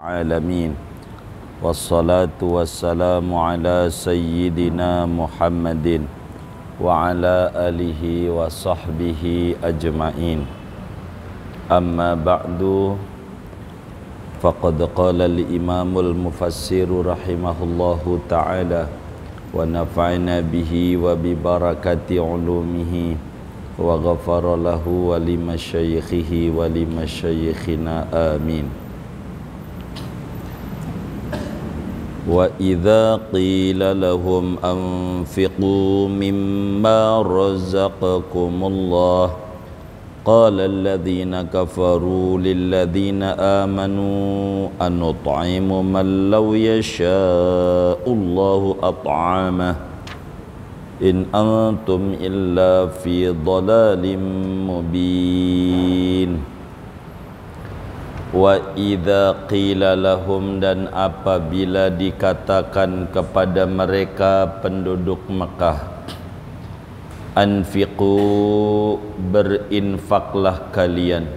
Alamin. Wassalatu wassalamu ala sayyidina Muhammadin wa ala alihi wa sahbihi ajma'in. Amma ba'du, faqad qala al-imamul mufassiru rahimahullahu ta'ala wa nafa'na bihi wa bi barakati ulumihi wa ghafara lahu wa limasyaikhihi wa limasyayikhina amin. Wa idza qila lahum anfiqu mimma razaqakumullah qala alladhina kafaru lilladhina amanu anut'imu man law yasha'u Allahu at'amah in antum illa fi dhalalin mubin. Wa idza qila lahum, dan apabila dikatakan kepada mereka penduduk Mekah, anfiqu, berinfaklah kalian,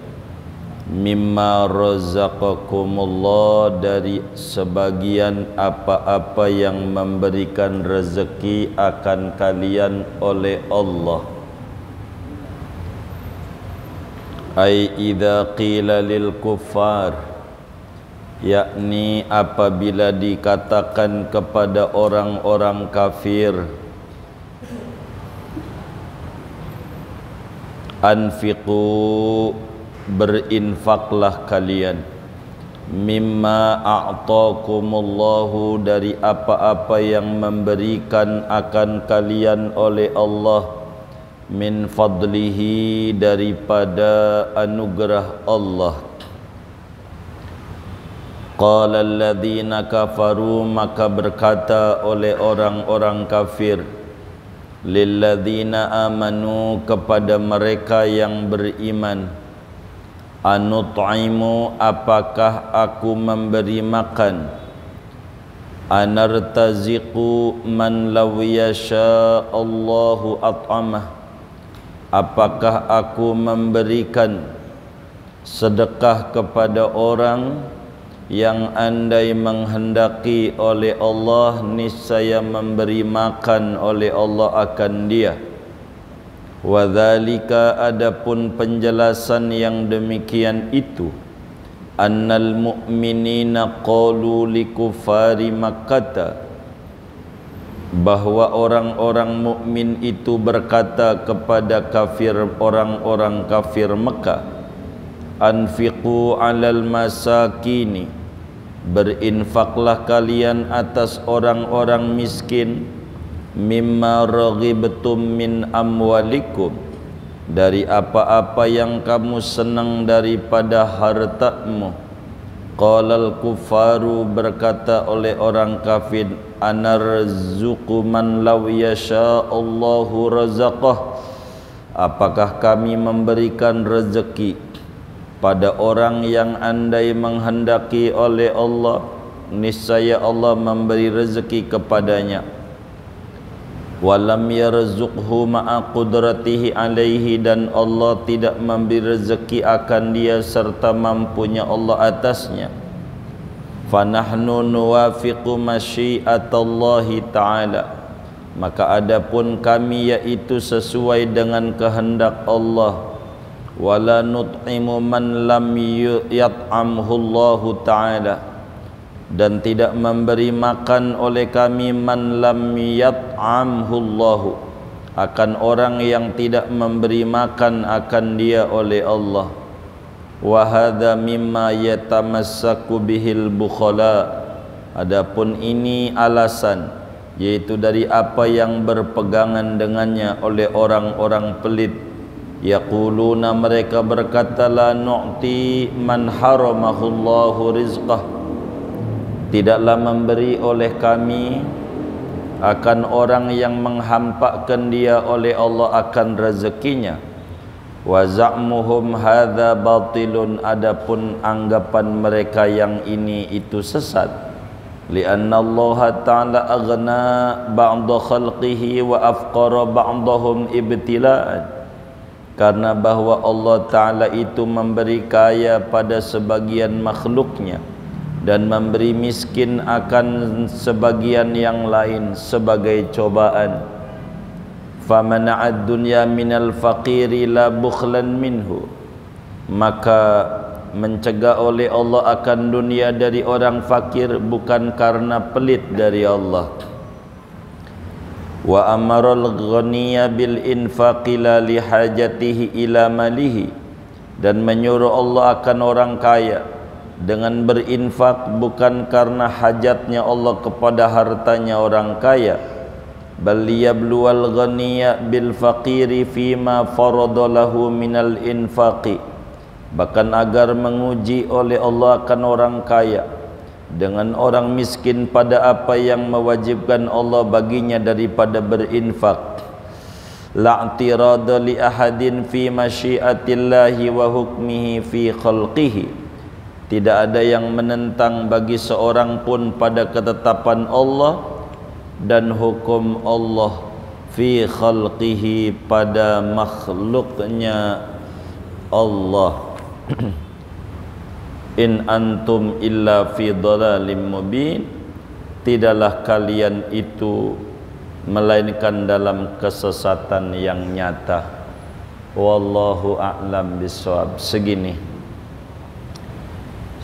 mimma razaqakumullah, dari sebagian apa-apa yang memberikan rezeki akan kalian oleh Allah. Ai idza qila lil kuffar, yakni apabila dikatakan kepada orang-orang kafir, anfiqu, berinfaklah kalian, mimma a'taakumullahu, dari apa-apa yang memberikan akan kalian oleh Allah, min fadlihi, daripada anugerah Allah. Qala alladhina kafaru, maka berkata oleh orang-orang kafir, lilladhina amanu, kepada mereka yang beriman, anut'imu, apakah aku memberi makan, anartaziqu man law yasha Allahu at'amah, apakah aku memberikan sedekah kepada orang yang andai menghendaki oleh Allah niscaya memberi makan oleh Allah akan dia. Wa dzalika, adapun penjelasan yang demikian itu, annal mu'minina qalu likufari Makkah, bahwa orang-orang mukmin itu berkata kepada kafir, orang-orang kafir Mekah, anfiqu 'alal masakini, berinfaklah kalian atas orang-orang miskin, mimma raghibtum min amwalikum, dari apa-apa yang kamu senang daripada hartamu. Qalal kufaru, berkata oleh orang kafir, anarzuqu man law yasha Allahu razaqah, apakah kami memberikan rezeki pada orang yang andai menghendaki oleh Allah niscaya Allah memberi rezeki kepadanya. Walam yarzuqhu ma'a qudratihi alaihi, dan Allah tidak memberi rezeki akan dia serta mampunya Allah atasnya. Fanahnu nuwafiqu masyiatallahi ta'ala, maka adapun kami yaitu sesuai dengan kehendak Allah. Wala nut'imu man lam yat'amhullahu ta'ala, dan tidak memberi makan oleh kami man lam yat'amhullahu, akan orang yang tidak memberi makan akan dia oleh Allah. Wa hadza mimma yatamassaku bihil bukhala, adapun ini alasan, yaitu dari apa yang berpegangan dengannya oleh orang-orang pelit. Yaquluna, mereka berkata, la nu'ti man haramahullahu rizqah, tidaklah memberi oleh kami akan orang yang menghampakkan dia oleh Allah akan rezekinya. Wa za'muhum hadza batilun, adapun anggapan mereka yang ini itu sesat. Lianna Allah ta'ala aghna ba'da khalqihi wa afqara ba'dahum ibtila'an, karena bahwa Allah Ta'ala itu memberi kaya pada sebagian makhluknya dan memberi miskin akan sebagian yang lain sebagai cobaan. Famana'ad dunya minal faqiri la bukhlan minhu, maka mencegah oleh Allah akan dunia dari orang fakir bukan karena pelit dari Allah. Wa amaral ghaniya bil infaqi la li hajatihi ila malihi, dan menyuruh Allah akan orang kaya dengan berinfak bukan karena hajatnya Allah kepada hartanya orang kaya. Bal liyabluwal ghaniya bil faqiri fima farada lahu minal infaqi, bahkan agar menguji oleh Allah akan orang kaya dengan orang miskin pada apa yang mewajibkan Allah baginya daripada berinfak. La'tirada li ahadin fi masyiatillahi wa hukmihi fi khalqihi, tidak ada yang menentang bagi seorang pun pada ketetapan Allah dan hukum Allah fi khalqihi, pada makhluknya Allah. In antum illa fi dhalalim mubin, tidaklah kalian itu melainkan dalam kesesatan yang nyata. Wallahu a'lam bishawab. Segini,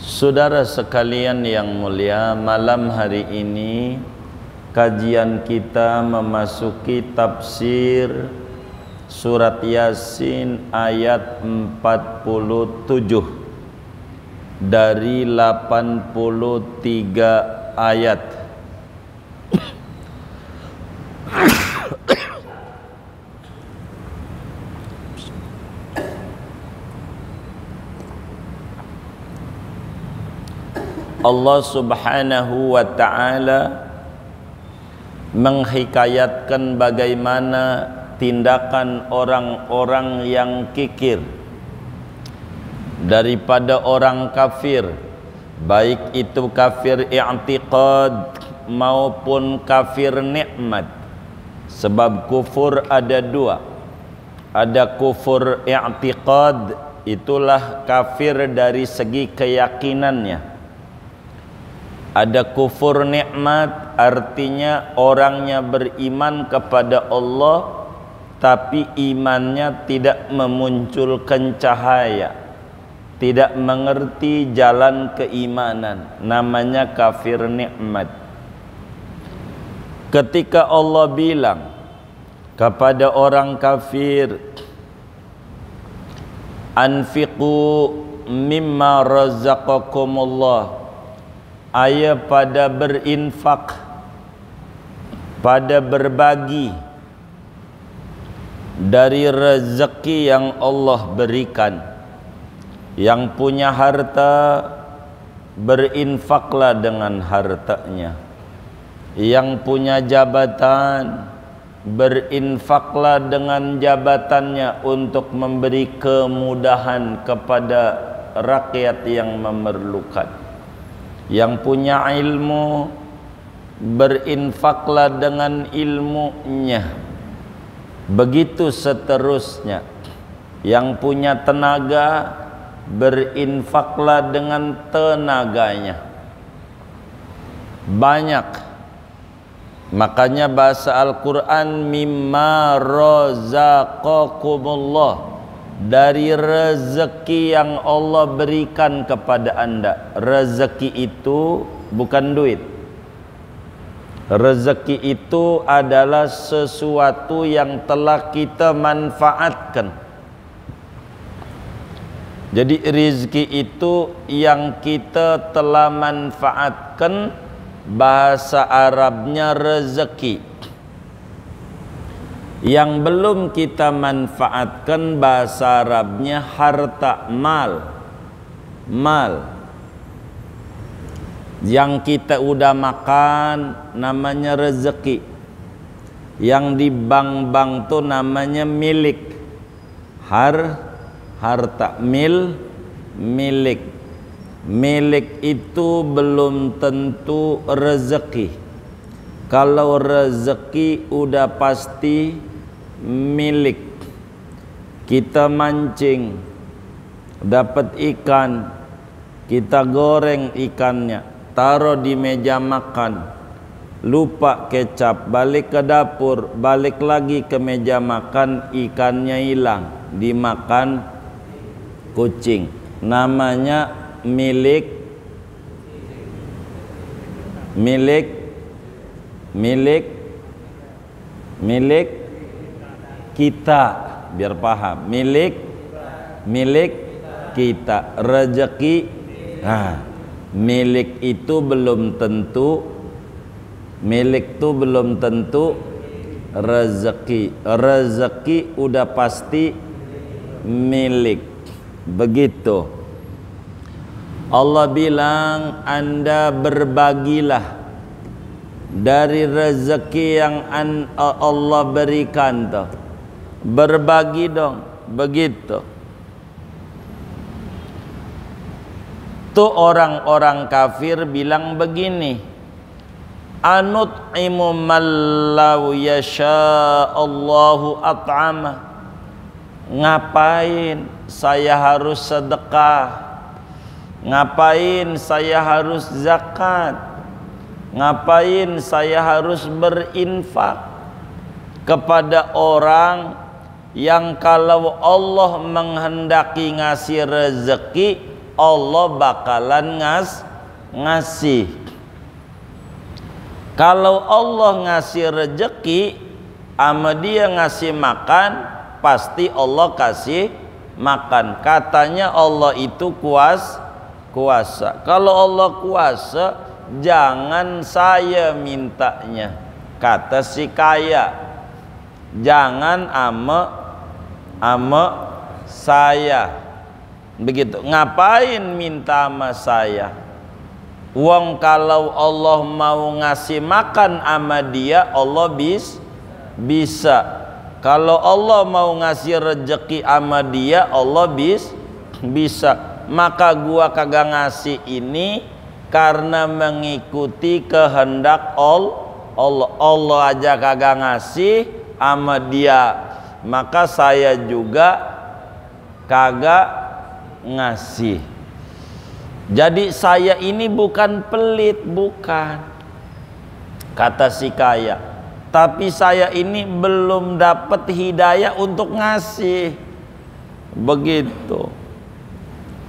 saudara sekalian yang mulia, malam hari ini kajian kita memasuki tafsir surat Yasin ayat 47 dari 83 ayat. Allah Subhanahu wa ta'ala menghikayatkan bagaimana tindakan orang-orang yang kikir daripada orang kafir, baik itu kafir i'tiqad maupun kafir nikmat. Sebab kufur ada dua, ada kufur i'tiqad, itulah kafir dari segi keyakinannya. Ada kufur nikmat, artinya orangnya beriman kepada Allah tapi imannya tidak memunculkan cahaya, tidak mengerti jalan keimanan, namanya kafir nikmat. Ketika Allah bilang kepada orang kafir, anfiqu mimma razaqakumullah, ayat pada berinfak, pada berbagi dari rezeki yang Allah berikan. Yang punya harta, berinfaklah dengan hartanya. Yang punya jabatan, berinfaklah dengan jabatannya untuk memberi kemudahan kepada rakyat yang memerlukan. Yang punya ilmu, berinfaklah dengan ilmunya. Begitu seterusnya. Yang punya tenaga, berinfaklah dengan tenaganya. Banyak. Makanya bahasa Al-Quran, mimma razaqakumullah, dari rezeki yang Allah berikan kepada anda. Rezeki itu bukan duit. Rezeki itu adalah sesuatu yang telah kita manfaatkan. Jadi rezeki itu yang kita telah manfaatkan, bahasa Arabnya rezeki. Yang belum kita manfaatkan, bahasa Arabnya harta, mal. Yang kita udah makan namanya rezeki. Yang di bank-bank tuh namanya milik. Harta, milik. Milik itu belum tentu rezeki. Kalau rezeki udah pasti milik. Kita mancing, dapat ikan, kita goreng ikannya, taruh di meja makan, lupa kecap, balik ke dapur, balik lagi ke meja makan, ikannya hilang, dimakan kucing. Namanya milik kita, biar paham. Milik kita, rezeki. Nah, milik itu belum tentu rezeki. Rezeki udah pasti milik. Begitu. Allah bilang, Anda berbagilah dari rezeki yang Allah berikan tuh. Berbagi dong, begitu. Tuh orang-orang kafir bilang begini, anut'imu mallau yasha Allahu at'ama. Ngapain saya harus sedekah? Ngapain saya harus zakat? Ngapain saya harus berinfak kepada orang yang kalau Allah menghendaki ngasih rezeki, Allah bakalan ngasih. Kalau Allah ngasih rezeki, ama dia ngasih makan, pasti Allah kasih makan. Katanya Allah itu kuasa. Kalau Allah kuasa, jangan saya mintanya, kata si kaya. Jangan ama saya. Begitu. Ngapain minta sama saya? Wong kalau Allah mau ngasih makan sama dia, Allah bisa. Kalau Allah mau ngasih rezeki sama dia, Allah bisa. Maka gua kagak ngasih ini karena mengikuti kehendak Allah. Allah aja kagak ngasih sama dia, maka saya juga kagak ngasih. Jadi saya ini bukan pelit, bukan, kata si kaya, tapi saya ini belum dapat hidayah untuk ngasih. Begitu.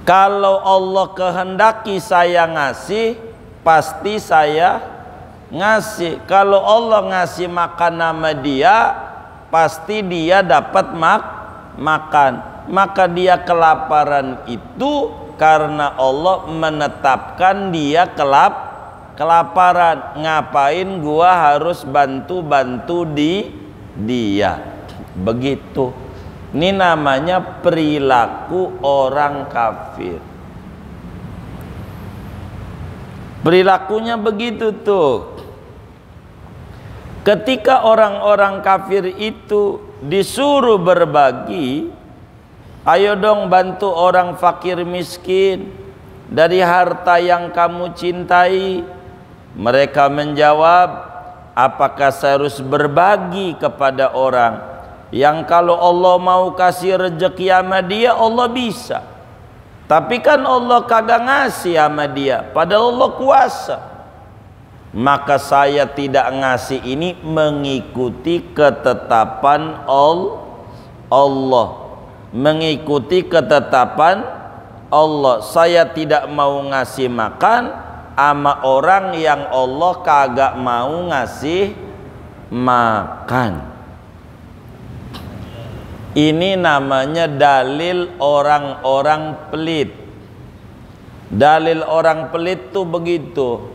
Kalau Allah kehendaki saya ngasih, pasti saya ngasih. Kalau Allah ngasih makan nama dia, pasti dia dapat makan. Maka dia kelaparan itu karena Allah menetapkan dia kelaparan. Ngapain gua harus bantu dia? Begitu. Ini namanya perilaku orang kafir. Perilakunya begitu tuh. Ketika orang-orang kafir itu disuruh berbagi, ayo dong bantu orang fakir miskin dari harta yang kamu cintai. Mereka menjawab, apakah saya harus berbagi kepada orang yang kalau Allah mau kasih rezeki sama dia, Allah bisa. Tapi kan Allah kagak ngasih sama dia, padahal Allah kuasa. Maka saya tidak ngasih ini mengikuti ketetapan Allah. Mengikuti ketetapan Allah. Saya tidak mau ngasih makan sama orang yang Allah kagak mau ngasih makan. Ini namanya dalil orang-orang pelit. Dalil orang pelit tuh begitu.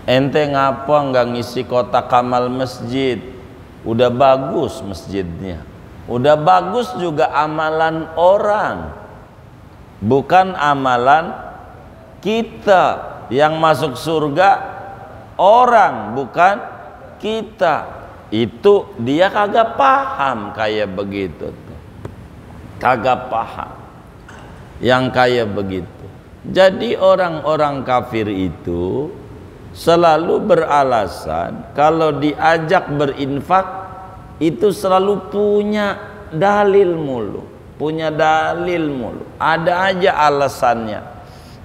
Ente ngapa nggak ngisi kotak amal masjid? Udah bagus masjidnya. Udah bagus juga amalan orang. Bukan amalan kita. Yang masuk surga orang, bukan kita. Itu dia kagak paham kayak begitu tuh. Kagak paham yang kayak begitu. Jadi orang-orang kafir itu selalu beralasan kalau diajak berinfak itu selalu punya dalil mulu, ada aja alasannya.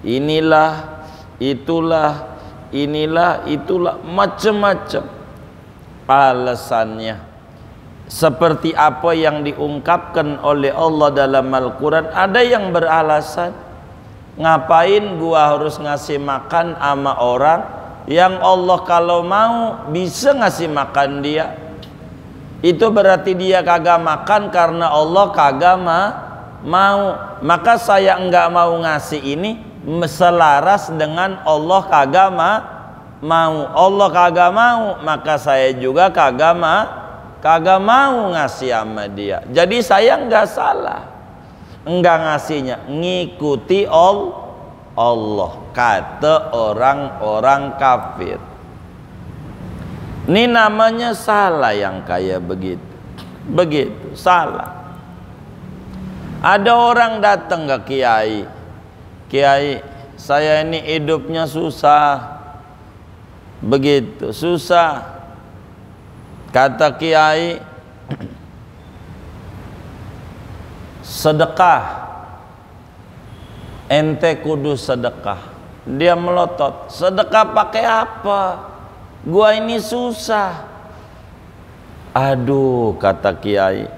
inilah, itulah, itulah, macam-macam alasannya. Seperti apa yang diungkapkan oleh Allah dalam Al-Quran, ada yang beralasan, ngapain gua harus ngasih makan sama orang yang Allah kalau mau bisa ngasih makan dia? Itu berarti dia kagak makan karena Allah kagak mau. Maka saya enggak mau ngasih ini selaras dengan Allah kagak mau. Allah kagak mau, maka saya juga kagak mau ngasih sama dia. Jadi saya enggak salah, enggak ngasihnya, ngikuti Allah, kata orang-orang kafir. Ini namanya salah yang kayak begitu salah. Ada orang datang ke kiai, saya ini hidupnya susah, begitu susah. Kata kiai, sedekah, ente kudu sedekah. Dia melotot, sedekah pakai apa? Gua ini susah. Aduh, kata kiai,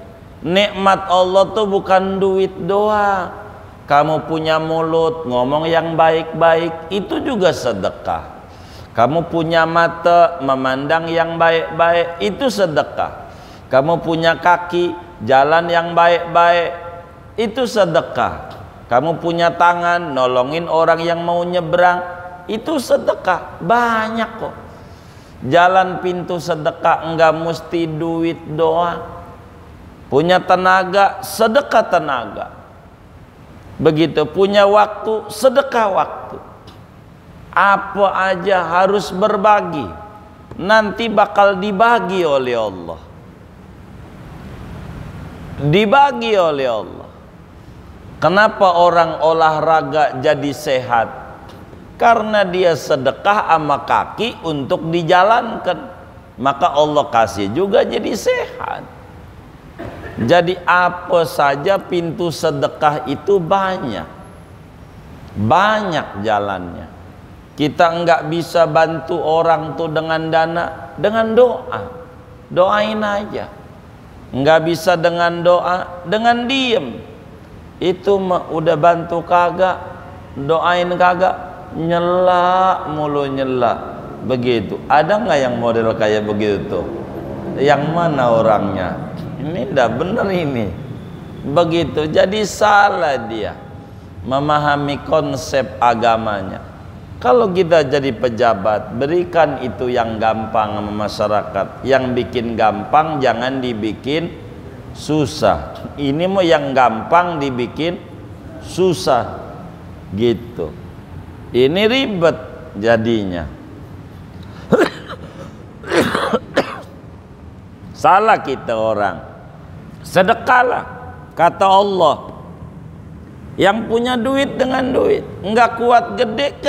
nikmat Allah tuh bukan duit doang. Kamu punya mulut ngomong yang baik-baik, itu juga sedekah. Kamu punya mata memandang yang baik-baik, itu sedekah. Kamu punya kaki jalan yang baik-baik, itu sedekah. Kamu punya tangan nolongin orang yang mau nyebrang, itu sedekah. Banyak kok jalan pintu sedekah, enggak mesti duit doang. Punya tenaga, sedekah tenaga. Begitu, punya waktu, sedekah waktu. Apa aja harus berbagi, nanti bakal dibagi oleh Allah. Dibagi oleh Allah. Kenapa orang olahraga jadi sehat? Karena dia sedekah sama kaki untuk dijalankan, maka Allah kasih juga jadi sehat. Jadi apa saja pintu sedekah itu banyak jalannya. Kita enggak bisa bantu orang tuh dengan dana, dengan doa. Doain aja. Enggak bisa dengan doa, dengan diem. Itu mah udah bantu kagak, doain kagak, nyela mulu nyela. Begitu. Ada nggak yang model kayak begitu? Yang mana orangnya? Ini ndak bener ini. Begitu. Jadi salah dia memahami konsep agamanya. Kalau kita jadi pejabat, berikan itu yang gampang sama masyarakat. Yang bikin gampang jangan dibikin susah. Ini mau yang gampang dibikin susah, gitu. Ini ribet jadinya. Salah kita orang. Sedekahlah, kata Allah. Yang punya duit dengan duit, enggak kuat gede,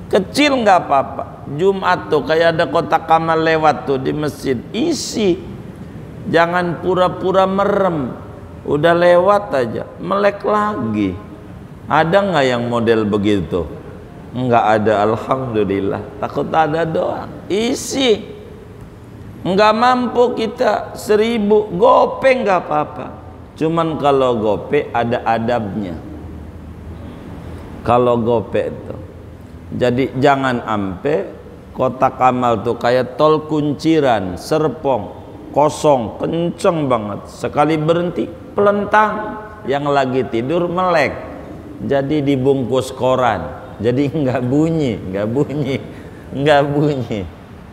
kecil enggak apa-apa. Jumat tuh kayak ada kotak amal lewat tuh di masjid, isi. Jangan pura-pura merem, udah lewat aja melek lagi. Ada nggak yang model begitu? Enggak ada, alhamdulillah. Takut ada doang, isi. Enggak mampu kita 1000, gopeng enggak apa-apa. Cuman kalau gope ada adabnya. Kalau gope itu, jadi jangan ampe kotak amal tuh kayak tol kunciran, serpong, kosong, kenceng banget. Sekali berhenti, pelentang. Yang lagi tidur melek. Jadi dibungkus koran. Jadi nggak bunyi.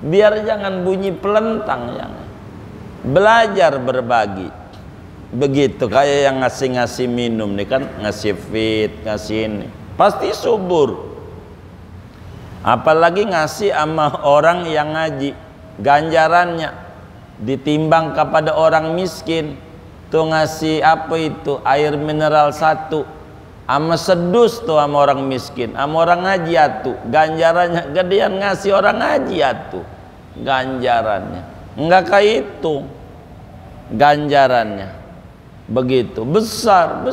Biar jangan bunyi pelentang, jangan. Belajar berbagi. Begitu kayak yang ngasih minum nih kan, ngasih fit, ngasih ini, pasti subur. Apalagi ngasih sama orang yang ngaji, ganjarannya ditimbang kepada orang miskin. Tuh ngasih apa itu, air mineral 1 sama sedus tuh sama orang miskin, sama orang ngaji atuh, ganjarannya gedean ngasih orang ngaji atuh, ganjarannya enggak kayak itu, ganjarannya begitu besar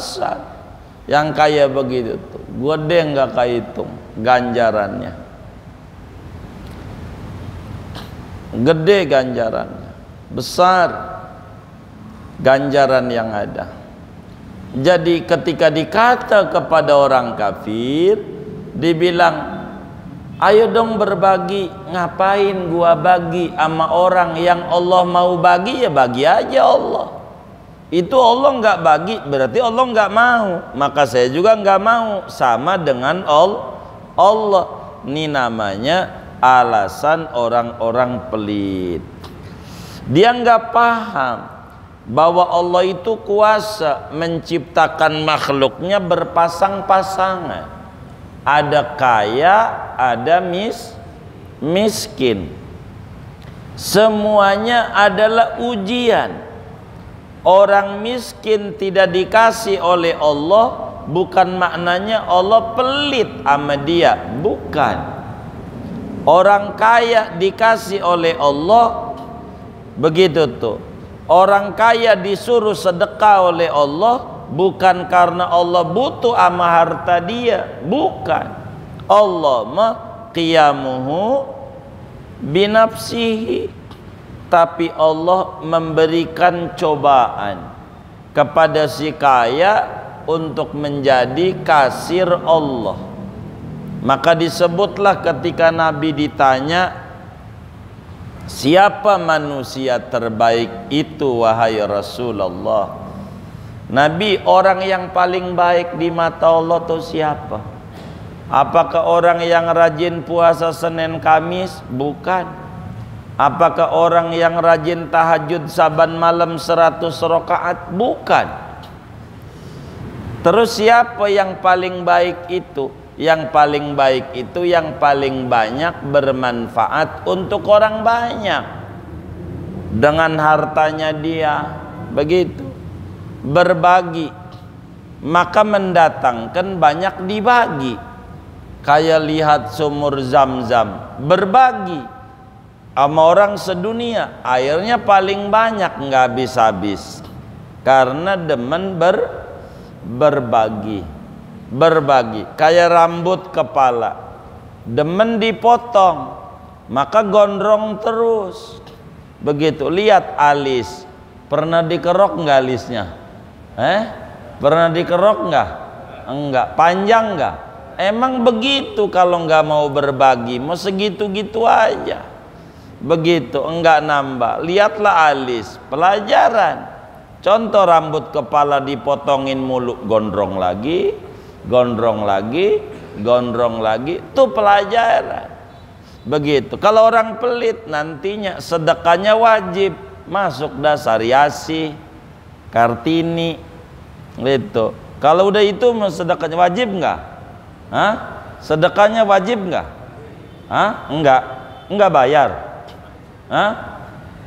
yang kayak begitu tuh. Gede nggak kehitung ganjarannya, gede ganjarannya, besar ganjaran yang ada. Jadi ketika dikata kepada orang kafir, dibilang, ayo dong berbagi. Ngapain gua bagi sama orang yang Allah mau bagi? Ya bagi aja Allah. Itu Allah nggak bagi, berarti Allah nggak mau. Maka saya juga nggak mau. Sama dengan Allah. Ini namanya alasan orang-orang pelit. Dia nggak paham bahwa Allah itu kuasa menciptakan makhluknya berpasang-pasangan. Ada kaya, ada miskin. Semuanya adalah ujian. Orang miskin tidak dikasih oleh Allah, bukan maknanya Allah pelit sama dia, bukan. Orang kaya dikasih oleh Allah, begitu tuh. Orang kaya disuruh sedekah oleh Allah, bukan karena Allah butuh sama harta dia, bukan. Allah mah qiyamuhu binafsihi, tapi Allah memberikan cobaan kepada si kaya untuk menjadi kasir Allah. Maka disebutlah ketika Nabi ditanya, siapa manusia terbaik itu wahai Rasulullah? Nabi, orang yang paling baik di mata Allah itu siapa? Apakah orang yang rajin puasa Senin Kamis? Bukan. Apakah orang yang rajin tahajud saban malam 100 rakaat? Bukan. Terus siapa yang paling baik itu? Yang paling baik itu yang paling banyak bermanfaat untuk orang banyak dengan hartanya dia, begitu. Berbagi, maka mendatangkan banyak dibagi. Kayak lihat sumur Zam-Zam, berbagi sama orang sedunia, airnya paling banyak, nggak habis-habis, karena demen berbagi. Kayak rambut kepala, demen dipotong, maka gondrong terus. Begitu. Lihat alis, pernah dikerok nggak alisnya? Pernah dikerok nggak? Enggak. Panjang nggak? Emang begitu. Kalau nggak mau berbagi, mau segitu-gitu aja. Begitu, enggak nambah. Lihatlah alis, pelajaran. Contoh rambut kepala dipotongin mulu, gondrong lagi, gondrong lagi, gondrong lagi. Itu pelajaran. Begitu. Kalau orang pelit, nantinya sedekahnya wajib, masuk dasar Yasi, Kartini, gitu. Kalau udah itu sedekahnya wajib nggak? Sedekahnya wajib nggak? Enggak bayar.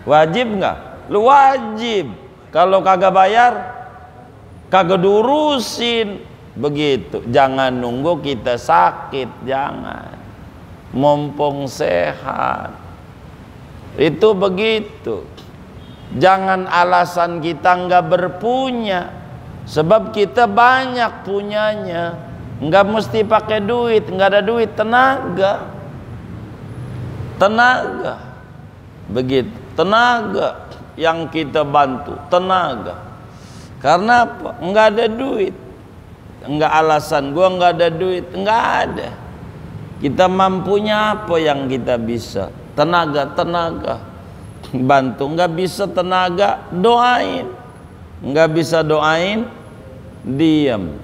Wajib nggak? Lu wajib. Kalau kagak bayar, kagak diurusin. Begitu. Jangan nunggu kita sakit, jangan. Mumpung sehat. Itu begitu. Jangan alasan kita nggak berpunya, sebab kita banyak punyanya. Nggak mesti pakai duit, nggak ada duit, tenaga. Begitu, tenaga yang kita bantu, tenaga. Karena apa? Nggak ada duit. Nggak alasan gua nggak ada duit, nggak ada. Kita mampunya apa yang kita bisa? Tenaga. Bantu. Nggak bisa tenaga, doain. Nggak bisa doain, diam.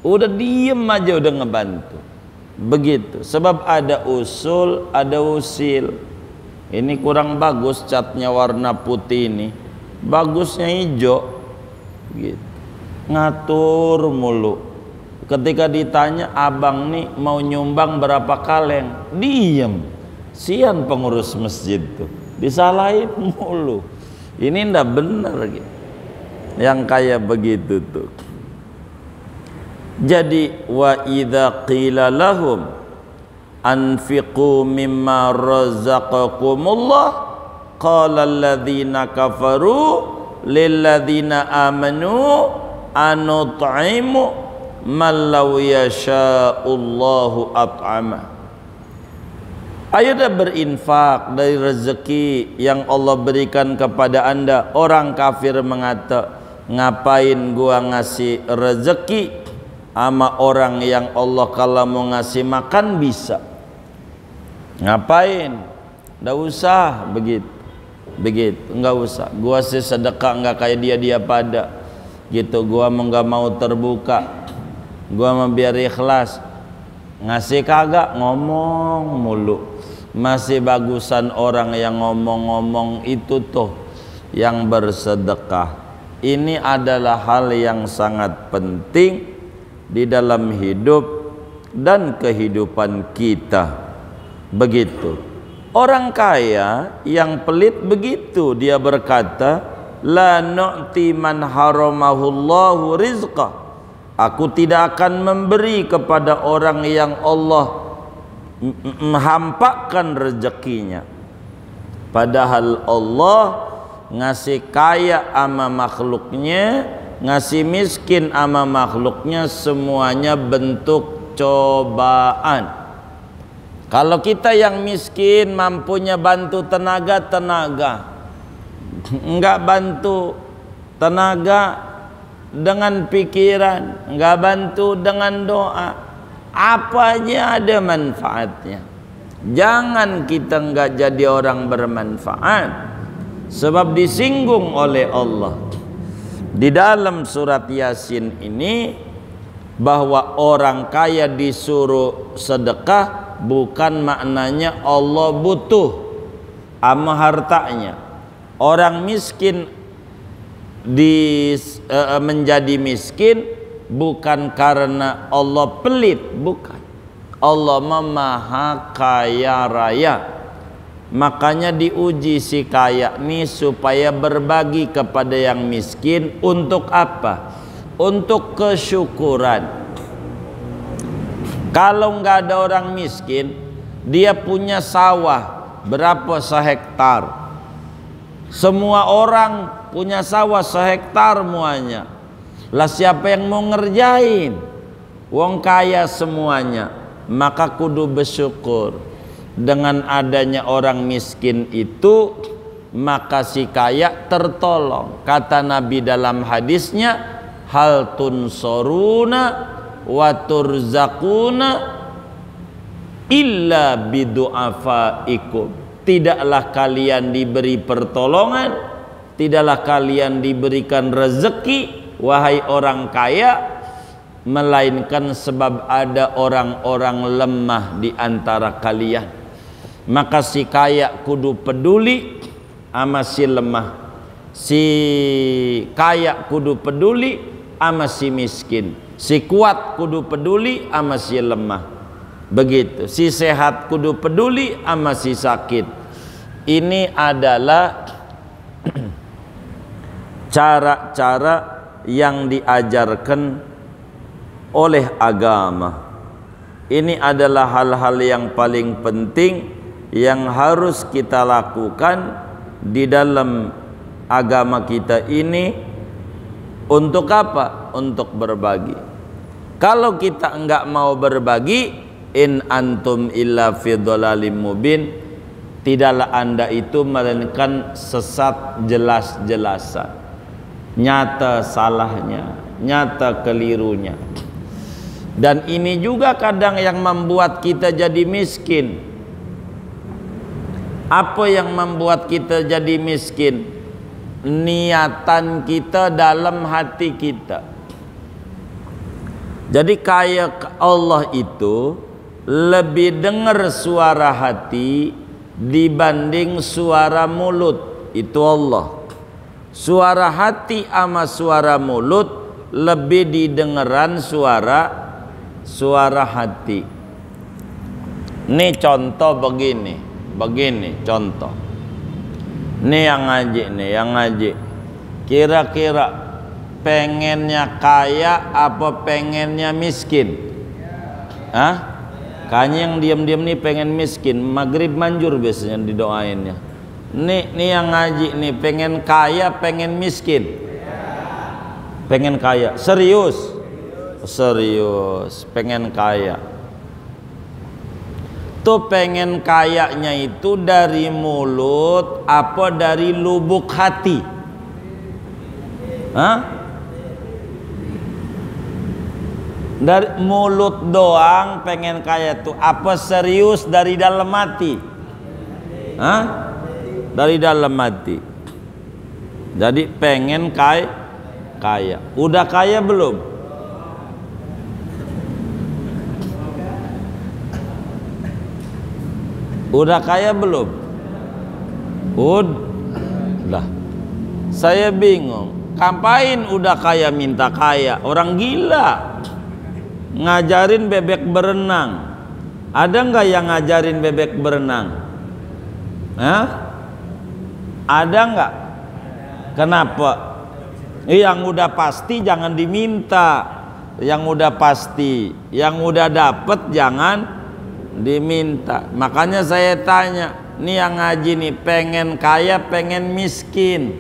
Udah diem aja udah ngebantu. Begitu. Sebab ada usul, ada usil. Ini kurang bagus catnya warna putih ini. Bagusnya hijau. Gitu. Ngatur mulu. Ketika ditanya, abang nih mau nyumbang berapa kaleng? Diem. Sian pengurus masjid tuh. Disalahin mulu. Ini ndak bener gitu. Yang kayak begitu tuh. Jadi wa idza qila lahum anfiqu mimma razaqakumullah qala alladzina kafaru lil ladzina amanu anut'imu man law yasha'ullahu at'amah. Ayo dah berinfak dari rezeki yang Allah berikan kepada anda. Orang kafir mengata, ngapain gua ngasih rezeki sama orang yang Allah kalau mau ngasih makan bisa. Ngapain? Nggak usah begitu. Nggak usah. Gua sih sedekah nggak kayak dia pada gitu. Gua nggak mau terbuka. Gua mau biar ikhlas. Ngasih kagak, ngomong mulu. Masih bagusan orang yang ngomong-ngomong itu tuh yang bersedekah. Ini adalah hal yang sangat penting di dalam hidup dan kehidupan kita. Begitu. Orang kaya yang pelit begitu, dia berkata, la nu'ti man haramahullahu rizqah. Aku tidak akan memberi kepada orang yang Allah menghampakan rezekinya. Padahal Allah ngasih kaya ama makhluknya, ngasih miskin ama makhluknya, semuanya bentuk cobaan. Kalau kita yang miskin mampunya bantu tenaga, enggak bantu tenaga dengan pikiran, enggak bantu dengan doa, apa aja ada manfaatnya. Jangan kita enggak jadi orang bermanfaat, sebab disinggung oleh Allah di dalam surat Yasin ini bahwa orang kaya disuruh sedekah bukan maknanya Allah butuh sama hartanya. Orang miskin menjadi miskin bukan karena Allah pelit, bukan. Allah maha kaya raya. Makanya diuji si kaya ini supaya berbagi kepada yang miskin. Untuk apa? Untuk kesyukuran. Kalau nggak ada orang miskin, dia punya sawah berapa sehektar. Semua orang punya sawah sehektar muanya. Lah siapa yang mau ngerjain? Wong kaya semuanya. Maka kudu bersyukur. Dengan adanya orang miskin itu, maka si kaya tertolong. Kata Nabi dalam hadisnya, hal tunsoruna wa turzaquna illa bidu'afaikum. Tidaklah kalian diberi pertolongan, tidaklah kalian diberikan rezeki, wahai orang kaya, melainkan sebab ada orang-orang lemah di antara kalian. Maka si kaya kudu peduli sama si lemah, si kaya kudu peduli sama si miskin, si kuat kudu peduli sama si lemah. Begitu. Si sehat kudu peduli sama si sakit. Ini adalah cara-cara yang diajarkan oleh agama. Ini adalah hal-hal yang paling penting yang harus kita lakukan di dalam agama kita ini. Untuk apa? Untuk berbagi. Kalau kita enggak mau berbagi, in antum illa fi dhalalim mubin, tidaklah anda itu melainkan sesat jelas-jelasan, nyata salahnya, nyata kelirunya. Dan ini juga kadang yang membuat kita jadi miskin. Apa yang membuat kita jadi miskin? Niatan kita dalam hati kita. Jadi kayak Allah itu lebih dengar suara hati dibanding suara mulut. Itu Allah. Suara hati sama suara mulut lebih didengeran suara hati. Ini contoh begini contoh. Ini yang ngaji. Kira-kira pengennya kaya apa pengennya miskin? Hah? Kayaknya yang diam-diam nih pengen miskin. Maghrib manjur biasanya didoainnya. Nih yang ngaji nih pengen kaya pengen miskin. Pengen kaya. Serius. serius, pengen kaya. Tuh pengen kayanya itu dari mulut apa dari lubuk hati? Hah? Dari mulut doang pengen kaya tuh apa serius dari dalam hati? Hah? Dari dalam hati. Jadi pengen kaya. Udah kaya belum? Udah kaya belum? Udah. Saya bingung. Ngapain udah kaya minta kaya? Orang gila. Ngajarin bebek berenang. Ada nggak yang ngajarin bebek berenang? Hah? Ada nggak? Kenapa? Yang udah pasti jangan diminta. Yang udah pasti, yang udah dapet jangan diminta. Makanya saya tanya, nih yang ngaji nih pengen kaya, pengen miskin?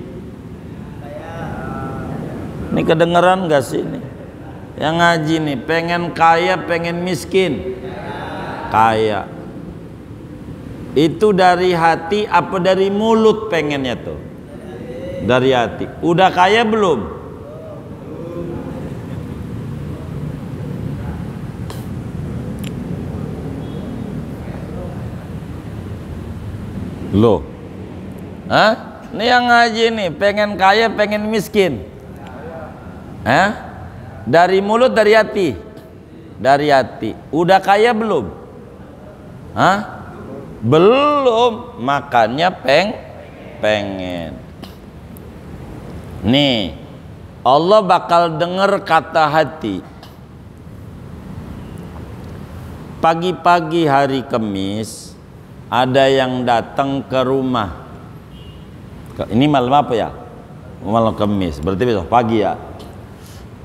Ini kedengeran gak sih nih? Yang ngaji nih pengen kaya, pengen miskin? Kaya. Itu dari hati apa dari mulut pengennya tuh? Dari hati. Udah kaya belum? Loh, hah? Ini yang ngaji nih pengen kaya, pengen miskin? Hah? Dari mulut, dari hati? Dari hati. Udah kaya belum? Hah? Belum. Makanya pengen. Nih, Allah bakal denger kata hati. Pagi-pagi hari Kamis ada yang datang ke rumah. Ini malam apa ya? Malam Kamis, berarti besok pagi ya.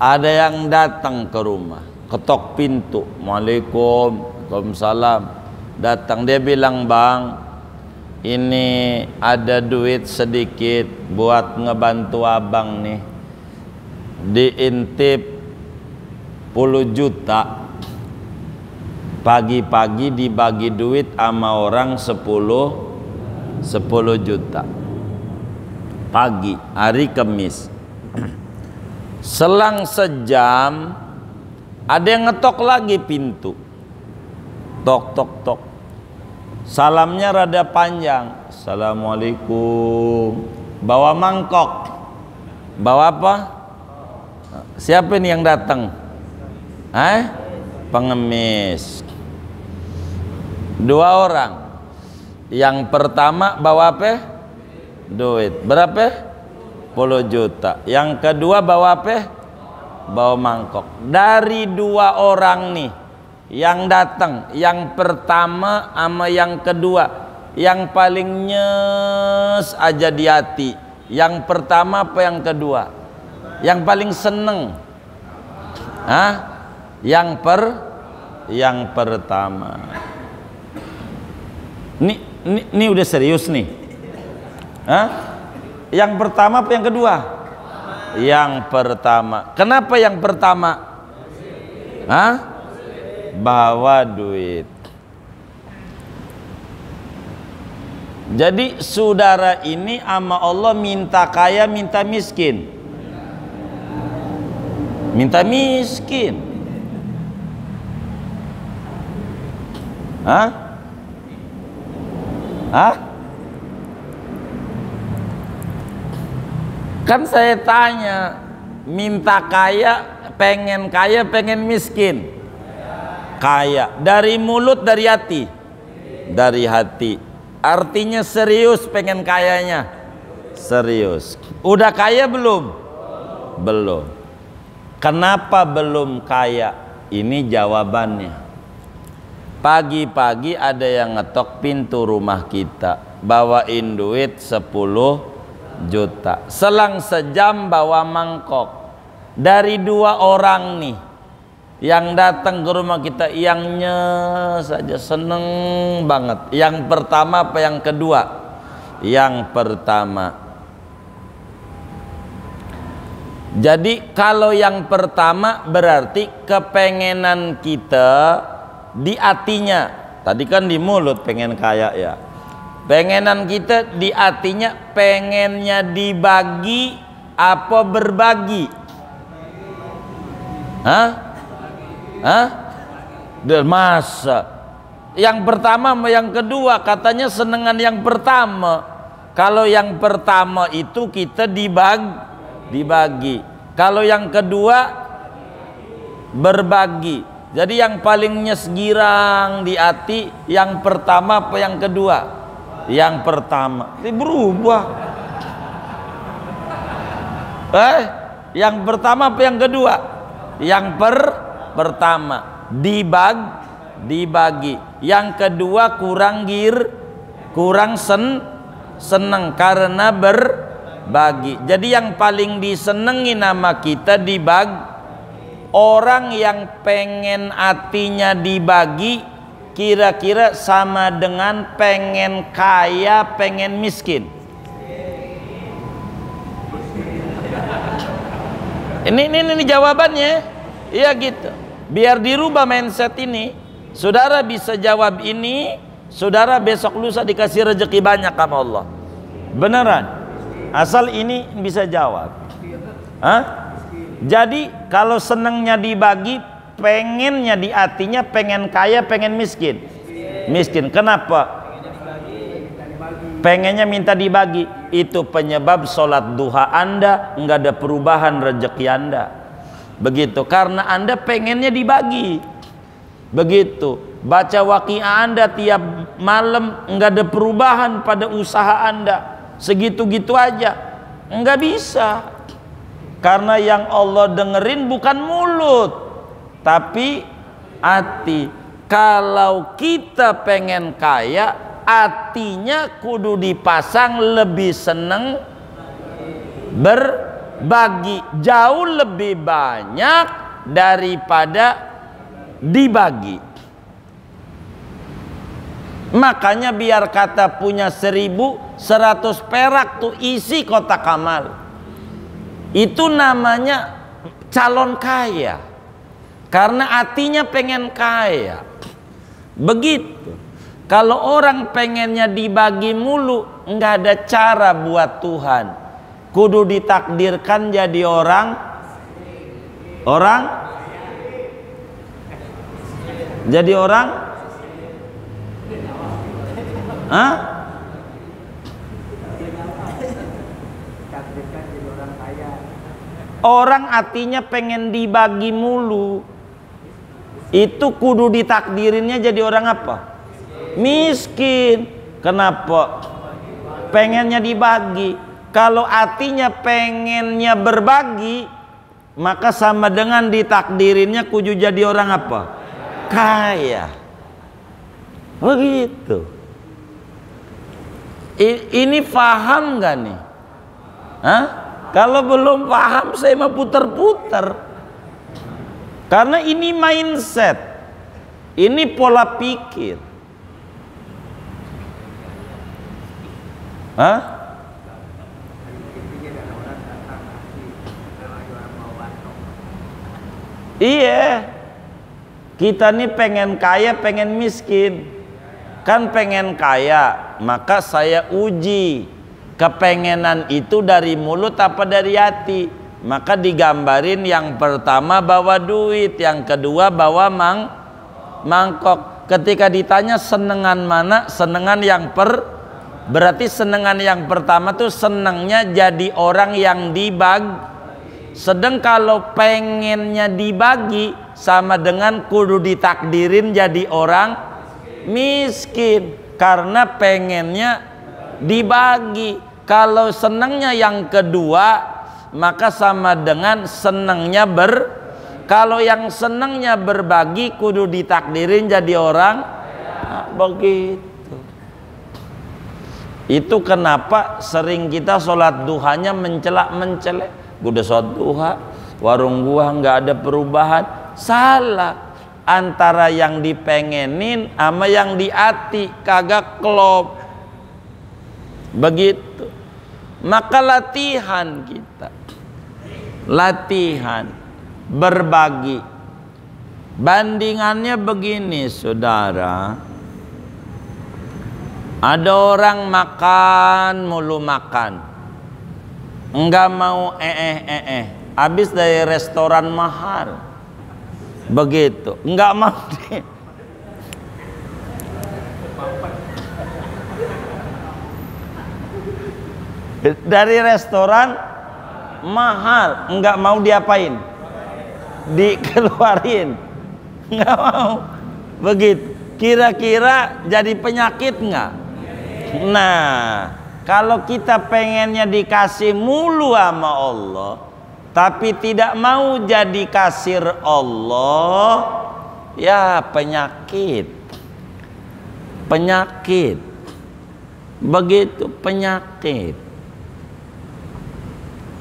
Ada yang datang ke rumah, ketok pintu. Waalaikumsalam. Waalaikumsalam. Datang, dia bilang, "Bang, ini ada duit sedikit buat ngebantu abang nih. Diintip 10 juta. Pagi-pagi dibagi duit sama orang 10 juta. Pagi, hari Kamis. Selang sejam ada yang ngetok lagi pintu. Tok tok tok. Salamnya rada panjang. Assalamualaikum. Bawa mangkok. Bawa apa? Siapa ini yang datang? Pengemis. 2 orang. Yang pertama bawa apa? Duit. Berapa? 10 juta. Yang kedua bawa apa? Bawa mangkok. Dari 2 orang nih yang datang, yang pertama sama yang kedua, yang paling nyes aja di hati, yang pertama apa yang kedua? Yang paling seneng? Yang pertama. Ini udah serius nih. Yang pertama apa yang kedua? Yang pertama. Kenapa yang pertama? Bawa duit. Jadi saudara ini sama Allah minta kaya, minta miskin? Minta miskin. Kan saya tanya, minta kaya, pengen miskin? Kaya. Dari mulut, dari hati? Dari hati. Artinya serius pengen kayanya? Serius. Udah kaya belum? Belum. Kenapa belum kaya? Ini jawabannya. Pagi-pagi ada yang ngetok pintu rumah kita, bawain duit 10 juta. Selang sejam bawa mangkok. Dari 2 orang nih yang datang ke rumah kita, yang nyes saja seneng banget. Yang pertama apa yang kedua? Yang pertama. Jadi kalau yang pertama berarti kepengenan kita di hatinya. Tadi kan di mulut pengen kaya ya. Pengenan kita di hatinya pengennya dibagi apa berbagi? Hah? Hah? Masa? Yang pertama sama yang kedua katanya senengan yang pertama. Kalau yang pertama itu kita dibagi. Kalau yang kedua berbagi. Jadi yang paling nyesgirang di hati yang pertama apa yang kedua? Yang pertama. Ini berubah. Yang pertama apa yang kedua? Yang pertama dibagi. Yang kedua kurang seneng karena berbagi. Jadi yang paling disenengi nama kita dibagi. Orang yang pengen hatinya dibagi kira-kira sama dengan pengen kaya, pengen miskin. Ini jawabannya. Iya gitu. Biar dirubah mindset ini, saudara bisa jawab ini, saudara besok lusa dikasih rezeki banyak sama Allah. Beneran. Asal ini bisa jawab. Hah? Jadi kalau senengnya dibagi, pengennya di hatinya pengen kaya, pengen miskin. Miskin. Kenapa? Pengennya minta dibagi. Itu penyebab sholat duha Anda nggak ada perubahan rezeki Anda. Begitu. Karena Anda pengennya dibagi. Begitu. Baca waqiah Anda tiap malam nggak ada perubahan pada usaha Anda. Segitu-gitu aja. Nggak bisa. Karena yang Allah dengerin bukan mulut, tapi hati. Kalau kita pengen kaya, hatinya kudu dipasang lebih seneng berbagi, jauh lebih banyak daripada dibagi. Makanya biar kata punya 1.100 perak tuh isi kotak amal. Itu namanya calon kaya. Karena hatinya pengen kaya. Begitu. Kalau orang pengennya dibagi mulu, nggak ada cara buat Tuhan. Kudu ditakdirkan jadi orang jadi orang hah? Orang hatinya pengen dibagi mulu, itu kudu ditakdirinnya jadi orang apa? Miskin. Kenapa? Pengennya dibagi. Kalau hatinya pengennya berbagi, maka sama dengan ditakdirinnya kudu jadi orang apa? Kaya. Begitu. Ini paham gak nih? Hah? Kalau belum paham saya mau putar-putar. Karena ini mindset. Ini pola pikir. Hah? Iya. Kita nih pengen kaya, pengen miskin. Kan pengen kaya, maka saya uji. Kepengenan itu dari mulut apa dari hati? Maka digambarin yang pertama bawa duit, yang kedua bawa mangkok. Ketika ditanya senengan mana? Senengan yang berarti senengan yang pertama tuh senengnya jadi orang yang dibagi. Sedang kalau pengennya dibagi sama dengan kudu ditakdirin jadi orang miskin karena pengennya dibagi. Kalau senangnya yang kedua, maka sama dengan senangnya kalau yang senangnya berbagi kudu ditakdirin jadi orang begitu. Itu kenapa sering kita sholat duhanya mencelak-mencelek. Gua udah sholat duha, warung gua nggak ada perubahan. Salah. Antara yang dipengenin sama yang di hati kagak klop. Begitu. Maka latihan kita latihan, berbagi. Bandingannya begini, saudara. Ada orang makan mulu makan, enggak mau habis dari restoran mahal, begitu, enggak mau dari restoran mahal, enggak mau diapain, dikeluarin, enggak mau, begitu. Kira-kira jadi penyakit enggak? Nah, kalau kita pengennya dikasih mulu sama Allah, tapi tidak mau jadi kasir Allah, ya penyakit. Penyakit. Begitu, penyakit.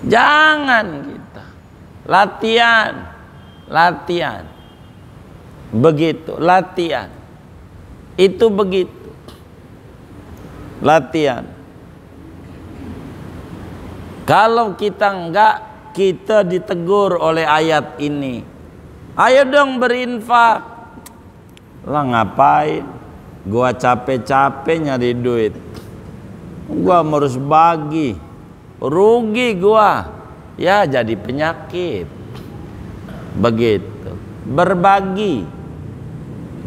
Jangan kita latihan, latihan. Begitu, latihan. Itu begitu. Latihan. Kalau kita enggak, kita ditegur oleh ayat ini. Ayo dong berinfak. Lah ngapain? Gua capek-capek nyari duit, gua harus bagi, rugi gua. Ya jadi penyakit. Begitu. Berbagi.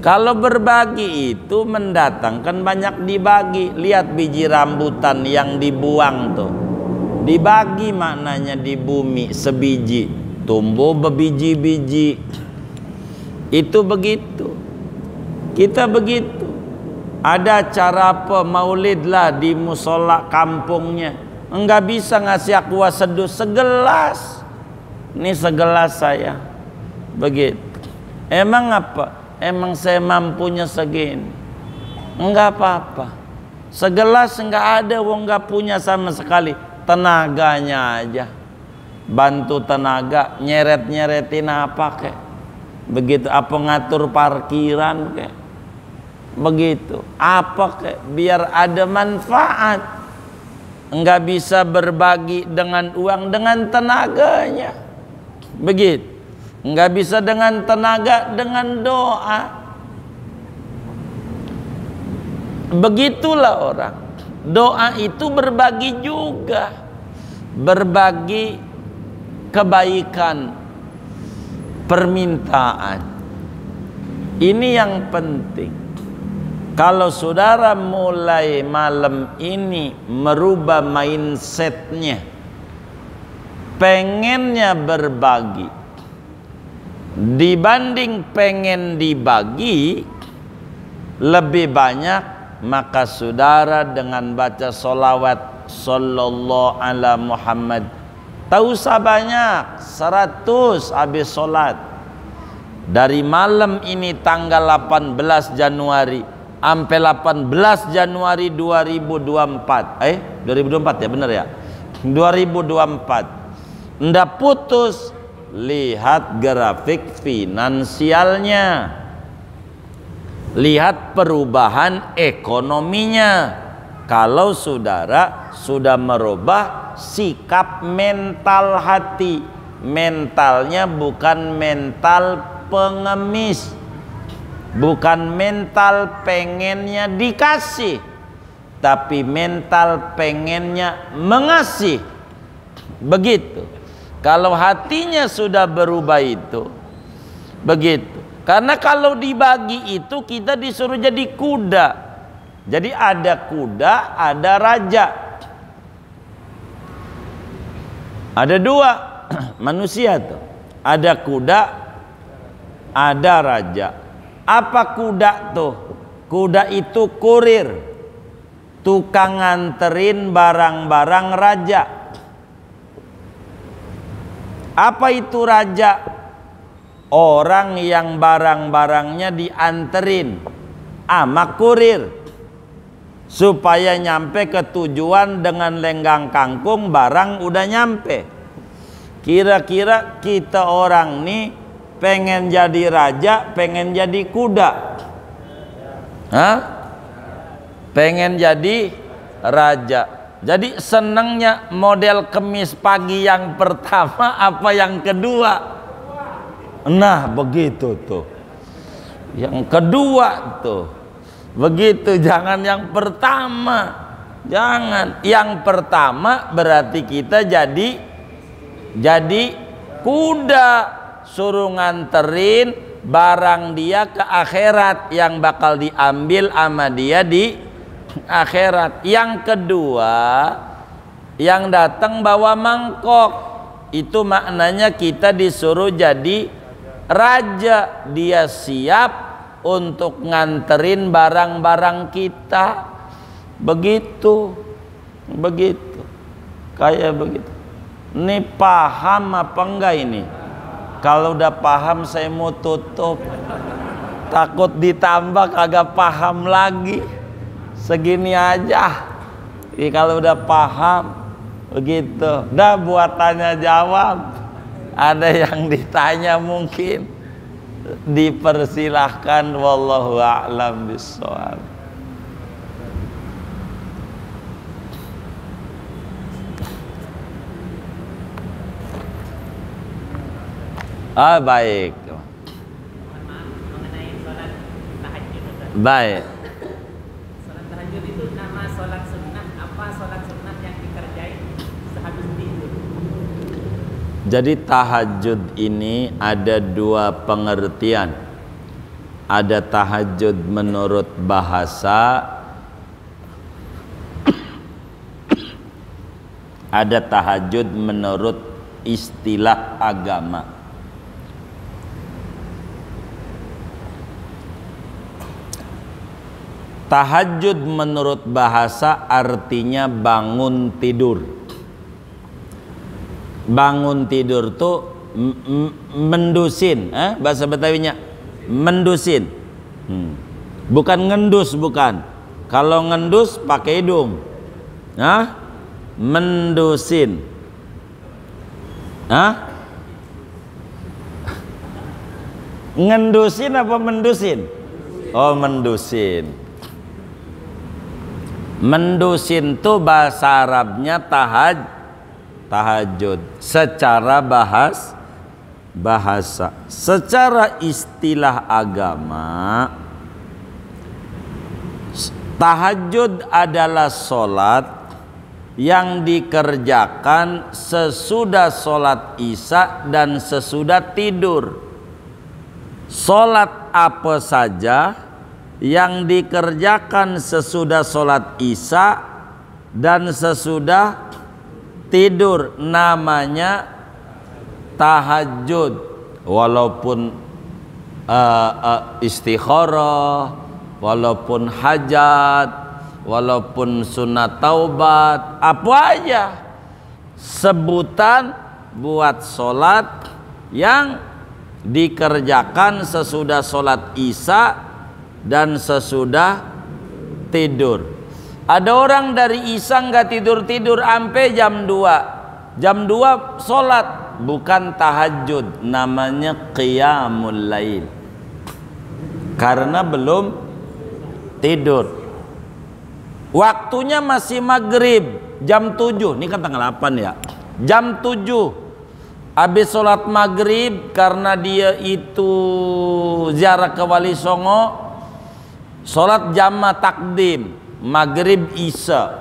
Kalau berbagi itu mendatangkan banyak dibagi. Lihat biji rambutan yang dibuang tuh, dibagi maknanya di bumi sebiji, tumbuh berbiji-biji. Itu begitu. Kita begitu. Ada acara apa, maulid lah di musola kampungnya, enggak bisa ngasih aqua seduh segelas. Ini segelas saya. Begitu. Emang apa? Emang saya mampunya segini? Enggak apa-apa. Segelas enggak ada, wong enggak punya sama sekali. Tenaganya aja. Bantu tenaga, nyeret-nyeretin apa kek. Begitu, apa ngatur parkiran kek. Begitu. Apa kek, biar ada manfaat. Enggak bisa berbagi dengan uang, dengan tenaganya. Begitu. Enggak bisa dengan tenaga, dengan doa. Begitulah orang. Doa itu berbagi juga. Berbagi kebaikan, permintaan. Ini yang penting. Kalau saudara mulai malam ini merubah mindsetnya, pengennya berbagi dibanding pengen dibagi lebih banyak, maka saudara dengan baca sholawat sallallahu ala Muhammad, tak usah banyak, 100 habis sholat. Dari malam ini tanggal 18 Januari sampai 18 Januari 2024, 2024 ya, benar ya, 2024, ndak putus. Lihat grafik finansialnya, lihat perubahan ekonominya. Kalau saudara sudah merubah sikap mental hati, mentalnya bukan mental pengemis, bukan mental pengennya dikasih, tapi mental pengennya mengasih. Begitu. Kalau hatinya sudah berubah itu, begitu. Karena kalau dibagi itu kita disuruh jadi kuda. Jadi ada kuda, ada raja. Ada dua manusia tuh. Ada kuda, ada raja. Apa kuda tuh? Kuda itu kurir, tukang nganterin barang-barang raja. Apa itu raja? Orang yang barang-barangnya dianterin sama kurir supaya nyampe ke tujuan dengan lenggang kangkung, barang udah nyampe. Kira-kira kita orang nih pengen jadi raja, pengen jadi kuda? Hah? Pengen jadi raja. Jadi senangnya model kemis pagi yang pertama apa yang kedua? Nah begitu tuh. Yang kedua tuh. Begitu, jangan yang pertama. Jangan. Yang pertama berarti kita jadi kuda, suruh nganterin barang dia ke akhirat yang bakal diambil sama dia di akhirat. Yang kedua, yang datang bawa mangkok, itu maknanya kita disuruh jadi raja, dia siap untuk nganterin barang-barang kita. Begitu kayak begitu. Ini paham apa enggak ini? Kalau udah paham saya mau tutup, takut ditambah kagak paham lagi. Segini aja. Kalau udah paham begitu. Dah buat tanya jawab. Ada yang ditanya mungkin dipersilahkan. Wallahu a'lam bishawab. Baik. Baik. Sholat tahajud itu nama sholat sunnah apa sholat sunnah yang dikerjain sehabis tidur? Jadi tahajud ini ada dua pengertian. Ada tahajud menurut bahasa, ada tahajud menurut istilah agama. Tahajud menurut bahasa artinya bangun tidur. Bangun tidur tuh mendusin, bahasa Betawinya mendusin. Bukan ngendus, bukan. Kalau ngendus pakai hidung. Mendusin. Ngendusin apa mendusin? Oh, mendusin. Mendusin tuh bahasa Arabnya tahajud secara bahasa. Secara istilah agama, tahajud adalah sholat yang dikerjakan sesudah sholat isya dan sesudah tidur. Sholat apa saja yang dikerjakan sesudah sholat isya dan sesudah tidur namanya tahajud. Walaupun istikharah, walaupun hajat, walaupun sunat taubat, apa aja sebutan buat sholat yang dikerjakan sesudah sholat isya dan sesudah tidur. Ada orang dari isya nggak tidur-tidur sampai jam 2. Jam 2 sholat, bukan tahajud, namanya qiyamul lail. Karena belum tidur. Waktunya masih maghrib, jam 7. Ini kan tanggal 8 ya. Jam 7 habis sholat maghrib, karena dia itu ziarah ke Wali Songo, sholat jamaah takdim maghrib isya,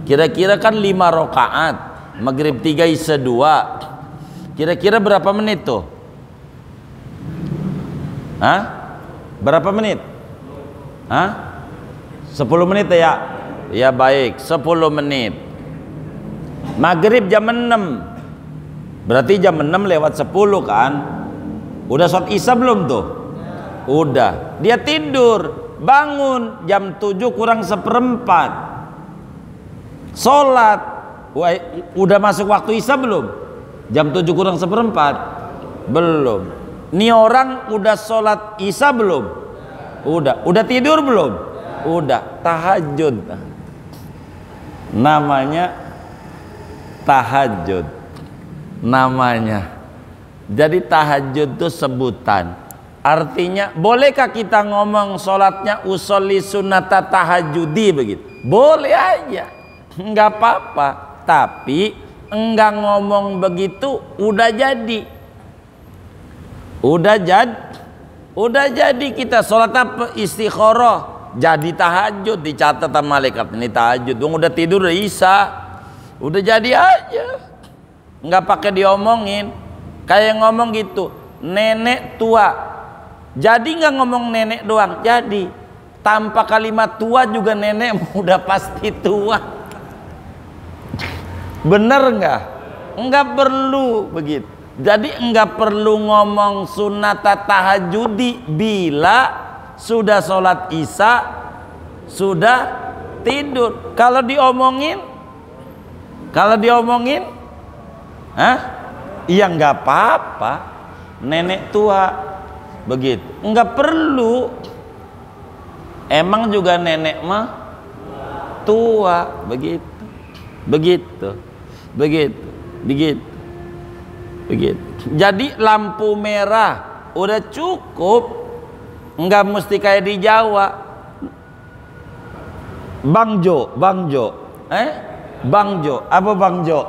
kira-kira kan 5 rakaat, maghrib 3 isya 2, kira-kira berapa menit tuh? Berapa menit? 10 menit ya? Ya baik, 10 menit. Maghrib jam 6, berarti jam 6 lewat 10 kan? Udah sholat isya belum tuh? Udah. Dia tidur, bangun jam 7 kurang 1/4, sholat. Udah masuk waktu isya belum? Jam 7 kurang 1/4 belum. Ini orang udah sholat isya belum? Udah tidur belum? Udah. Tahajud namanya, tahajud namanya. Jadi tahajud itu sebutan. Artinya, bolehkah kita ngomong sholatnya usolli sunnata tahajudi begitu? Boleh aja. Enggak apa-apa, tapi enggak ngomong begitu udah jadi. Udah jadi kita sholat apa? Istikharah, jadi tahajud, dicatat sama malaikat ini tahajud. Udah tidur udah Isya, udah jadi aja, nggak pakai diomongin. Kayak ngomong gitu, nenek tua, jadi nggak ngomong nenek doang, jadi tanpa kalimat tua juga nenek udah pasti tua. Bener nggak? Nggak perlu begitu. Jadi enggak perlu ngomong sunat tahajudi bila sudah sholat Isya, sudah tidur. Kalau diomongin, iya enggak apa-apa. Nenek tua begitu, enggak perlu. Emang juga nenek mah tua begitu. Jadi lampu merah udah cukup, nggak mesti kayak di Jawa. Bang Jo, apa Bang Jo?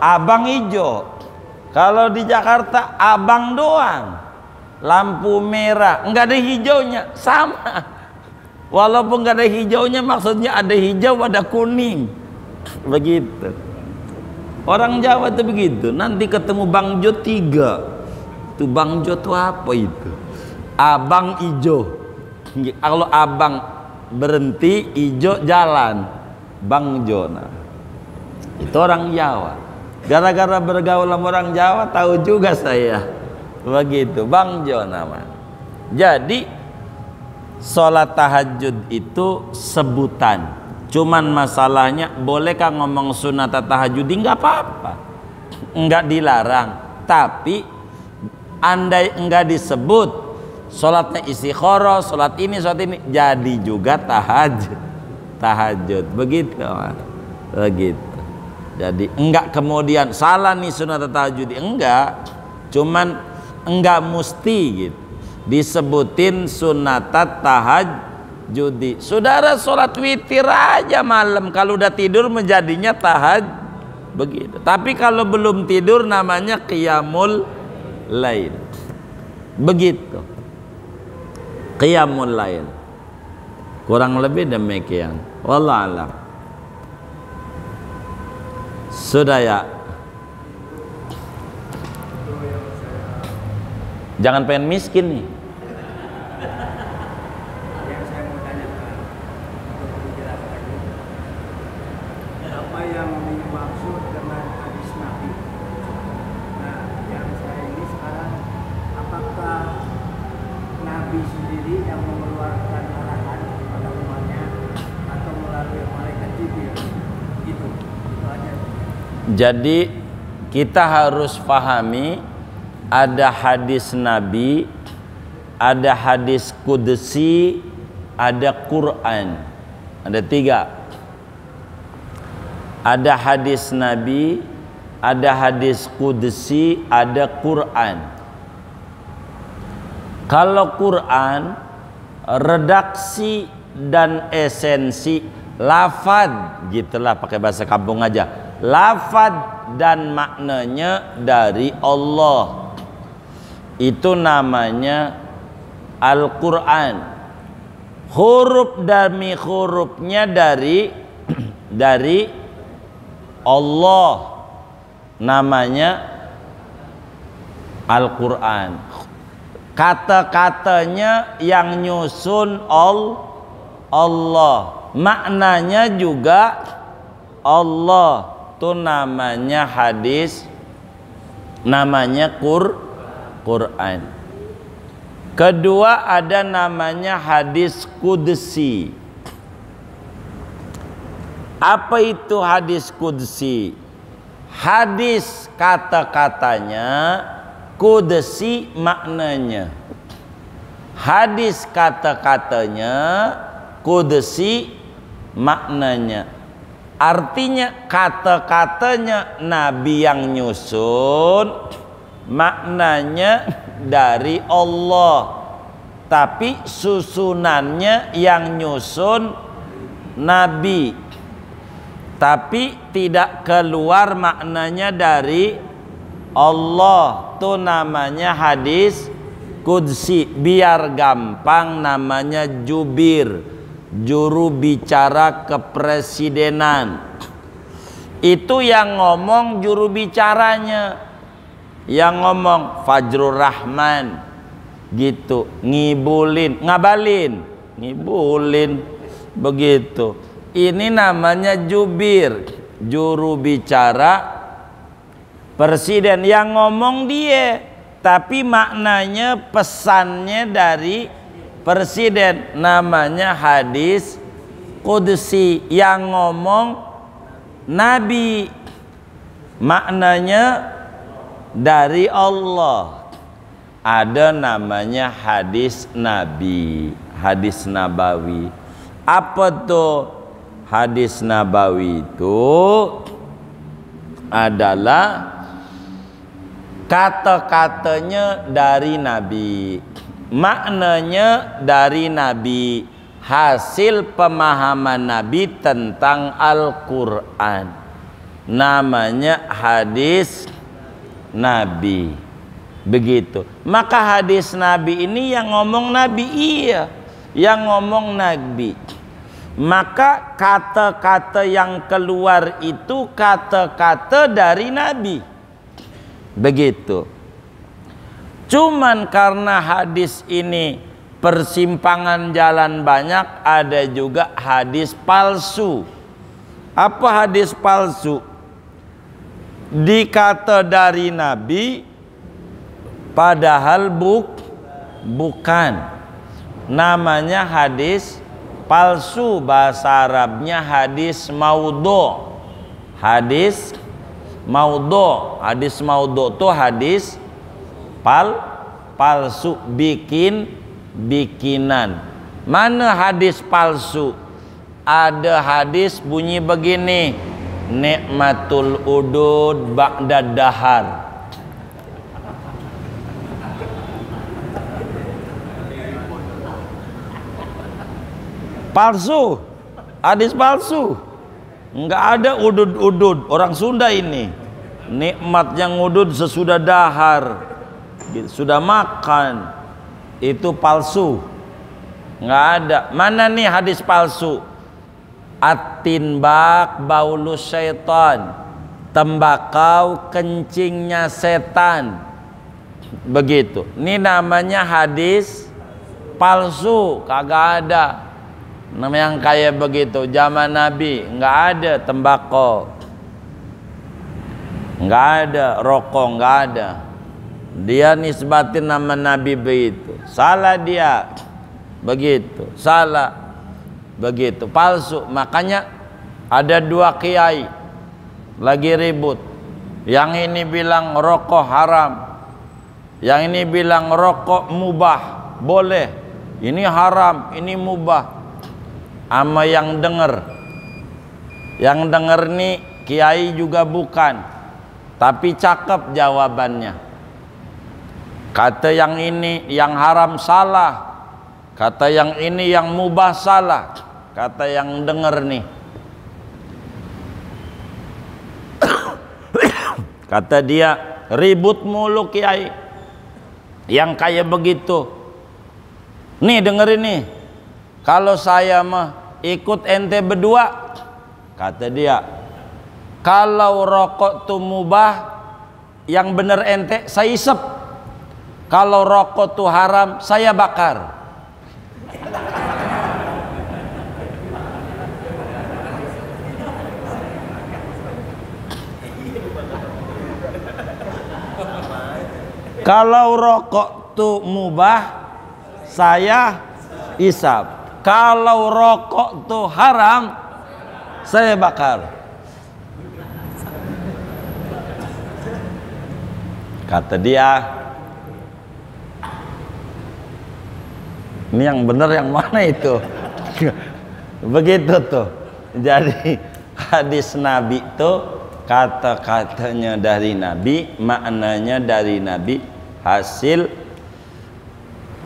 Abang ijo. Kalau di Jakarta abang doang, lampu merah, nggak ada hijaunya, sama. Walaupun nggak ada hijaunya, maksudnya ada hijau, ada kuning, begitu. Orang Jawa tuh begitu. Nanti ketemu Bang Jo 3. Tuh Bang Jo tuh apa itu? Abang ijo. Kalau abang berhenti, ijo jalan. Bang Jo. Nah, itu orang Jawa. Gara-gara bergaul sama orang Jawa, tahu juga saya. Begitu, Bang Jo namanya. Jadi sholat tahajud itu sebutan. Cuman masalahnya, bolehkah ngomong sunat tahajud? Enggak apa-apa, enggak dilarang. Tapi andai enggak disebut sholatnya istikharah, sholat ini, jadi juga tahajud. Begitu. Jadi enggak kemudian salah nih sunat tahajud, enggak. Cuman enggak mesti gitu disebutin sunat tahajud. Saudara sholat witir aja malam, kalau udah tidur menjadinya tahajud begitu. Tapi kalau belum tidur namanya qiyamul lail. Begitu. Qiyamul lail. Kurang lebih demikian. Wallahu a'lam. Sudah ya. Jangan pengen miskin nih. Jadi kita harus pahami, ada hadis Nabi, ada hadis Qudsi, ada Quran. Ada 3. Ada hadis Nabi, ada hadis Qudsi, ada Quran. Kalau Quran, redaksi dan esensi, lafad, gitulah pakai bahasa kampung aja. Lafad dan maknanya dari Allah, itu namanya Al-Quran. Huruf demi hurufnya dari Allah, namanya Al-Quran. Kata-katanya yang nyusun Allah, maknanya juga Allah. Itu namanya hadis, namanya Quran. Kedua ada namanya hadis Qudsi. Apa itu hadis Qudsi? Hadis kata-katanya, Qudsi maknanya. Hadis kata-katanya, Qudsi maknanya. Artinya kata-katanya Nabi yang nyusun, maknanya dari Allah, tapi susunannya yang nyusun Nabi, tapi tidak keluar maknanya dari Allah, tuh namanya hadis qudsi. Biar gampang namanya jubir, juru bicara kepresidenan. Itu yang ngomong juru bicaranya, yang ngomong Fajrul Rahman gitu, ngibulin, ngabalin, ngibulin begitu. Ini namanya jubir, juru bicara presiden, yang ngomong dia, tapi maknanya pesannya dari presiden, namanya hadis qudsi. Yang ngomong Nabi, maknanya dari Allah. Ada namanya hadis Nabi, hadis Nabawi. Apa tuh hadis Nabawi? Itu adalah kata-katanya dari Nabi, maknanya dari Nabi, hasil pemahaman Nabi tentang Al-Quran, namanya hadis Nabi. Begitu. Maka hadis Nabi ini yang ngomong Nabi, iya, yang ngomong Nabi. Maka kata-kata yang keluar itu kata-kata dari Nabi. Begitu. Cuman karena hadis ini persimpangan jalan banyak, ada juga hadis palsu. Apa hadis palsu? Dikata dari Nabi padahal bukan. Namanya hadis palsu, bahasa Arabnya hadis maudhu. Hadis maudhu. Hadis maudhu itu hadis palsu, bikinan. Mana hadis palsu? Ada hadis bunyi begini, nikmatul udud ba'da dahar. Palsu, hadis palsu. Enggak ada udud-udud. Orang Sunda ini, nikmat yang udud sesudah dahar, sudah makan, itu palsu. Enggak ada. Mana nih hadis palsu? At-tinbak baulus syaitan, tembakau kencingnya setan. Begitu. Ini namanya hadis palsu, kagak ada. Nama yang kayak begitu zaman Nabi nggak ada tembakau, nggak ada rokok, nggak ada. Dia nisbatin nama Nabi begitu, salah dia begitu, salah begitu, palsu. Makanya ada dua kiai lagi ribut, yang ini bilang rokok haram, yang ini bilang rokok mubah, boleh, ini haram, ini mubah. Ama yang denger nih kiai juga bukan, tapi cakep jawabannya. Kata yang ini yang haram salah, kata yang ini yang mubah salah, kata yang denger nih. Kata dia, ribut mulu kiai yang kayak begitu. Nih dengerin nih, kalau saya mah ikut ente berdua, kata dia, kalau rokok tuh mubah, yang bener ente saya isep, kalau rokok tuh haram saya bakar. Kalau rokok tuh mubah saya isap, kalau rokok tuh haram saya bakar. Kata dia, ini yang benar yang mana itu? Begitu tuh. Jadi hadis Nabi tuh kata-katanya dari Nabi, maknanya dari Nabi, hasil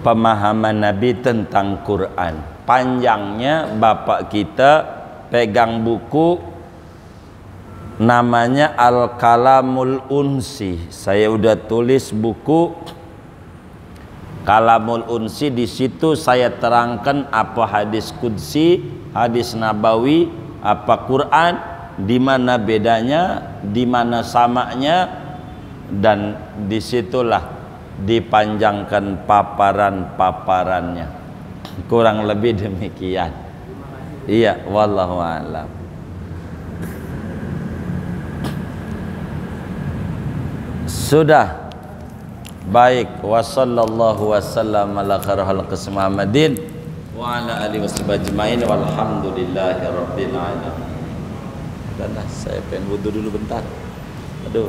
pemahaman Nabi tentang Quran. Panjangnya bapak kita pegang buku namanya Al-Kalamul Unsi. Saya udah tulis buku Kalamul Unsi. Di situ saya terangkan apa hadis qudsi, hadis nabawi, apa Quran, di mana bedanya, di mana samanya, dan disitulah dipanjangkan paparan-paparannya. Kurang lebih demikian. Iya, wallahu a'lam. Sudah. Baik, wa sallallahu wasallam ala khairil khalqi Muhammadin wa ala alihi washabihi ajmain walhamdulillahi rabbil alamin. Dan saya pengen wudu dulu bentar. Aduh.